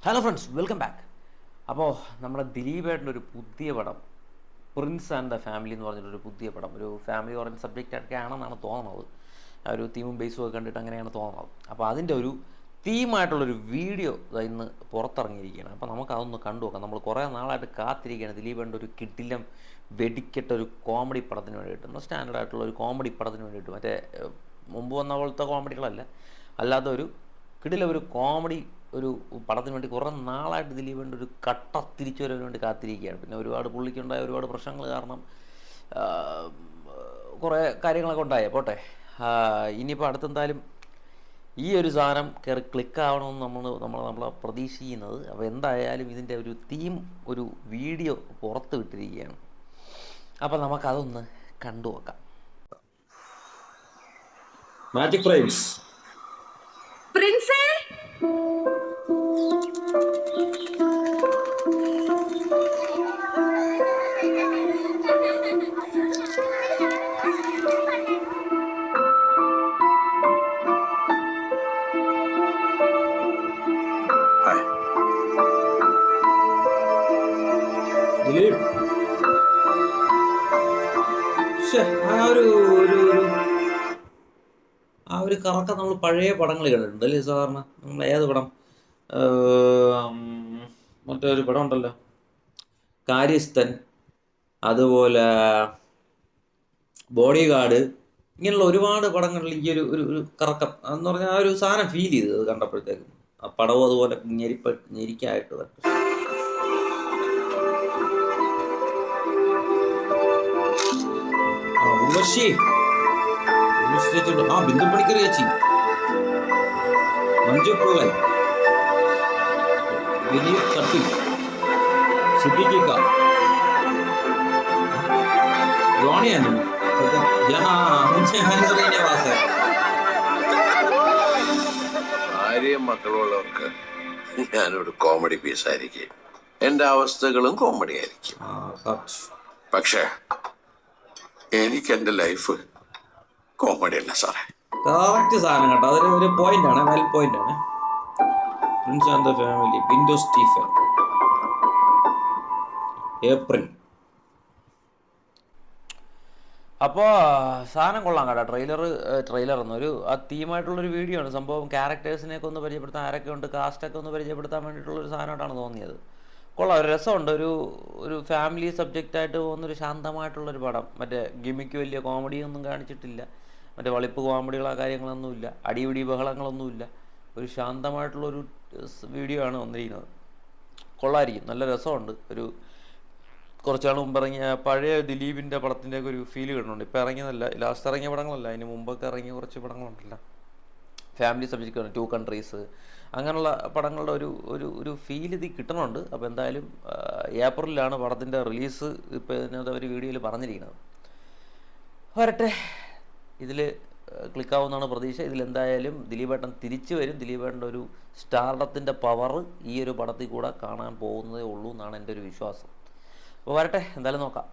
Hello friends, welcome back. അപ്പോൾ നമ്മുടെ ദിലീപേട്ടൻ്റെ ഒരു പുതിയ പടം പ്രിൻസ് ആൻഡ് ദ ഫാമിലി എന്ന് പറഞ്ഞിട്ടൊരു പുതിയ പടം, ഒരു ഫാമിലി ഓറിയൻറ്റ് സബ്ജക്റ്റൊക്കെ ആണെന്നാണ് തോന്നുന്നത്. ആ ഒരു തീമും ബേസും ഒക്കെ കണ്ടിട്ട് അങ്ങനെയാണ് തോന്നുന്നത്. അപ്പോൾ അതിൻ്റെ ഒരു തീമായിട്ടുള്ളൊരു വീഡിയോ ഇന്ന് പുറത്തിറങ്ങിയിരിക്കുകയാണ്. അപ്പോൾ നമുക്കതൊന്ന് കണ്ടു നോക്കാം. നമ്മൾ കുറേ നാളായിട്ട് കാത്തിരിക്കുകയാണ് ദിലീപേട്ടൻ്റെ ഒരു കിടിലം വെടിക്കെട്ട ഒരു കോമഡി പടത്തിന് വേണ്ടിയിട്ട്, സ്റ്റാൻഡേർഡ് ആയിട്ടുള്ള ഒരു കോമഡി പടത്തിന് വേണ്ടിയിട്ട്, മറ്റേ മുമ്പ് വന്ന പോലത്തെ കോമഡികളല്ല, അല്ലാതെ ഒരു കിടില ഒരു കോമഡി ഒരു പടത്തിന് വേണ്ടി കുറേ നാളായിട്ട് ദിലീപേൻ്റെ ഒരു കട്ട തിരിച്ചു വരാൻ വേണ്ടി കാത്തിരിക്കുകയാണ്. പിന്നെ ഒരുപാട് പുള്ളിക്കുണ്ടായ ഒരുപാട് പ്രശ്നങ്ങൾ കാരണം കുറേ കാര്യങ്ങളൊക്കെ ഉണ്ടായേ പോട്ടെ. ഇനിയിപ്പോൾ അടുത്തെന്തായാലും ഈ ഒരു സാധനം കയറി ക്ലിക്കാവണമെന്ന് നമ്മൾ പ്രതീക്ഷിക്കുന്നത്. അപ്പോൾ എന്തായാലും ഇതിൻ്റെ ഒരു തീം ഒരു വീഡിയോ പുറത്ത് വിട്ടിരിക്കുകയാണ്. അപ്പോൾ നമുക്കതൊന്ന് കണ്ടു നോക്കാം. Magic frames. പ്രിൻസേ, ദിലീപ്, ആ ഒരു കറക്കം നമ്മൾ പഴയ പടങ്ങൾ കണ്ടിട്ടുണ്ട് അല്ലേ സാധാരണ. നമ്മൾ ഏത് പടം, മറ്റൊരു പടം ഉണ്ടല്ലോ, കാര്യസ്ഥൻ, അതുപോലെ ബോഡി ഗാർഡ്, ഇങ്ങനെയുള്ള ഒരുപാട് പടങ്ങളിൽ ഈ ഒരു ഒരു കറക്കം എന്ന് പറഞ്ഞാൽ ആ ഒരു സാധനം ഫീൽ ചെയ്ത് അത് കണ്ടപ്പോഴത്തേക്കും. ആ പടവും അതുപോലെ ഞെരിക്കായിട്ട് ഉർവശി ചേച്ചിയുണ്ട്. ആ ബിന്ദു പണിക്കർ ചേച്ചി, മഞ്ജു പൂവൻ, ദിലീപ് തട്ടി, സിദ്ദിഖിക്ക, ജോണിയാണ്, ഭാര്യയും മക്കളുള്ളവർക്ക് ഞാനൊരു കോമഡി പീസായിരിക്കും. എന്റെ അവസ്ഥകളും കോമഡി ആയിരിക്കും. പക്ഷേ എനിക്ക് എന്റെ ലൈഫ് കോമഡി അല്ല സാറേ. കറക്റ്റ് സാധനം കേട്ടോ. അതൊരു ഒരു പോയിന്റാണ്, വെൽ പോയിന്റാണ്. Prince and the family, Bindo Stephen, April. അപ്പോൾ സാധനം കൊള്ളാം കേട്ടോ. ട്രെയിലർ എന്നൊരു ആ തീമായിട്ടുള്ളൊരു വീഡിയോ ആണ്. സംഭവം ക്യാരക്ടേഴ്സിനെയൊക്കെ ഒന്ന് പരിചയപ്പെടുത്താൻ, ആരൊക്കെ ഉണ്ട്, കാസ്റ്റൊക്കെ ഒന്ന് പരിചയപ്പെടുത്താൻ വേണ്ടിയിട്ടുള്ളൊരു സാധനമായിട്ടാണ് തോന്നിയത്. കൊള്ളാം, ഒരു രസമുണ്ട്. ഒരു ഫാമിലി സബ്ജക്റ്റായിട്ട് പോകുന്നൊരു ശാന്തമായിട്ടുള്ളൊരു പടം. മറ്റേ ഗിമിക്ക് വലിയ കോമഡിയൊന്നും കാണിച്ചിട്ടില്ല, മറ്റേ വളിപ്പ് കോമഡികളോ കാര്യങ്ങളൊന്നുമില്ല, അടിപിടി ബഹളങ്ങളൊന്നുമില്ല. ഒരു ശാന്തമായിട്ടുള്ളൊരു വീഡിയോ ആണ് വന്നിരിക്കുന്നത്. കൊള്ളായിരിക്കും, നല്ല രസമുണ്ട്. ഒരു കുറച്ചാൾ മുമ്പ് ഇറങ്ങിയ പഴയ ദിലീപിൻ്റെ പടത്തിൻ്റെയൊക്കെ ഒരു ഫീൽ കിട്ടുന്നുണ്ട്. ഇപ്പോൾ ഇറങ്ങിയതല്ല, ലാസ്റ്റ് ഇറങ്ങിയ പടങ്ങളല്ല, അതിന് മുമ്പൊക്കെ ഇറങ്ങിയ കുറച്ച് പടങ്ങളുണ്ടല്ലോ, ഫാമിലി സബ്ജക്റ്റ്, 2 കൺട്രീസ്, അങ്ങനെയുള്ള പടങ്ങളുടെ ഒരു ഫീൽ ഇത് കിട്ടണുണ്ട്. അപ്പോൾ എന്തായാലും ഏപ്രിലാണ് പടത്തിൻ്റെ റിലീസ്. ഇപ്പോൾ ഇതിനകത്ത് അവർ വീഡിയോയിൽ പറഞ്ഞിരിക്കുന്നത്. വരട്ടെ, ഇതിൽ ക്ലിക്കാവുന്നതാണ് പ്രതീക്ഷ. ഇതിലെന്തായാലും ദിലീപേട്ടൻ തിരിച്ചു വരും. ദിലീപേട്ടൻ്റെ ഒരു സ്റ്റാർഡത്തിൻ്റെ പവർ ഈ ഒരു പടത്തിൽ കൂടെ കാണാൻ പോകുന്നതേ ഉള്ളൂ എന്നാണ് എൻ്റെ ഒരു വിശ്വാസം. അപ്പോൾ വരട്ടെ, എന്തായാലും നോക്കാം.